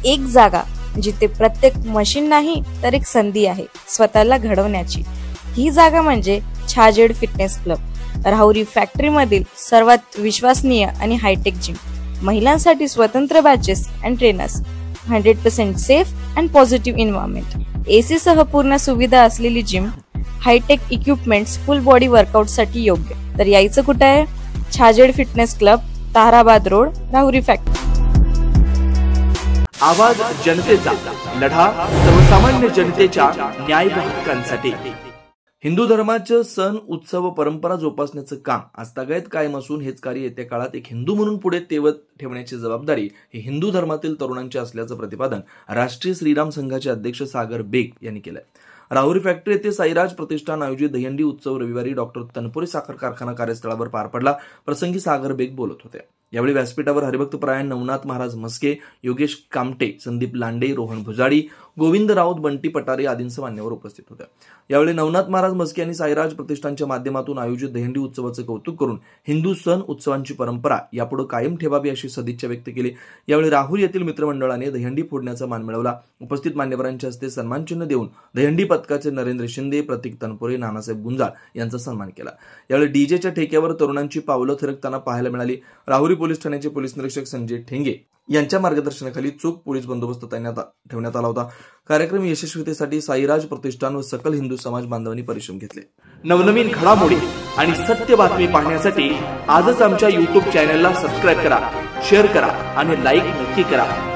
एक जागा जिथे प्रत्येक मशीन नाही तर एक संधी आहे स्वतःला घडवण्याची। ही जागा म्हणजे Chhajed fitness club, Rahuri factory मधील सर्वात विश्वसनीय आणि हायटेक जिम। महिलांसाठी स्वतंत्र batches and trainers, 100% safe and positive environment, AC सह पूर्ण सुविधा असलेली gym, hi-tech equipments, full body workout साठी योग्य। तर यायचं कुठे आहे? Chhajed fitness club, Tarabad road, Rahuri factory. आवाज जनतेचा, लढा सर्वसामान्य जनतेच्या न्याय व हक्कांसाठी। हिंदू धर्माचे सण, उत्सव, परंपरा जोपासण्याचं काम आजतागायत कायम असून हेच कार्य येत्या काळात एक हिंदू म्हणून पुढे तेवत ठेवण्याची जबाबदारी ही हिंदू धर्मातील तरुणांची असल्याचं प्रतिपादन राष्ट्रीय श्रीराम संघाचे अध्यक्ष सागर बेग यांनी केलंय। राहुरी फॅक्टरी येथे साईराज प्रतिष्ठान आयोजित दहीहंडी उत्सव रविवारी डॉक्टर तनपुरे साखर कारखाना कार्यस्थळावर पार पडला। प्रसंगी सागर बेग बोलत होते। यावेळी व्यासपीठावर हरिभक्तपरायण नवनाथ महाराज मस्के, योगेश कामटे, संदीप लांडे, रोहन भुजाडी, गोविंद राऊत, बंटी पटारे आदींसह मान्यवर उपस्थित होते। यावेळी नवनाथ महाराज मस्के यांनी साईराज प्रतिष्ठानच्या माध्यमातून आयोजित दहीहंडी उत्सवाचे कौतुक करून हिंदू सण उत्सवांची परंपरा यापुढे कायम ठेवावी अशी सदिच्छा व्यक्त केली। यावेळी राहुरी येथील मित्रमंडळाने दहीहंडी फोडण्याचा मान मिळवला। उपस्थित मान्यवरांच्या हस्ते सन्मानचिन्ह देऊन दहीहंडी पथकाचे नरेंद्र शिंदे, प्रतीक तनपुरे, नानासाहेब गुंजाळ यांचा सन्मान केला। यावेळी डीजेच्या ठेक्यावर तरुणांची पावलं थिरकताना पाहायला मिळाली। राहुरी पोलीस ठाण्याचे पोलीस निरीक्षक संजय ठेंगे यांच्या मार्गदर्शनाखाली चोख पोलीस बंदोबस्त ठेवण्यात आला होता। कार्यक्रम यशस्वीतेसाठी साईराज प्रतिष्ठान व सकल हिंदू समाज बांधवांनी परिश्रम घेतले। नवनवीन घडामोडी आणि सत्य बातमी पाहण्यासाठी आजच आमच्या YouTube चॅनलला सबस्क्राइब करा, शेअर करा आणि लाईक नक्की करा।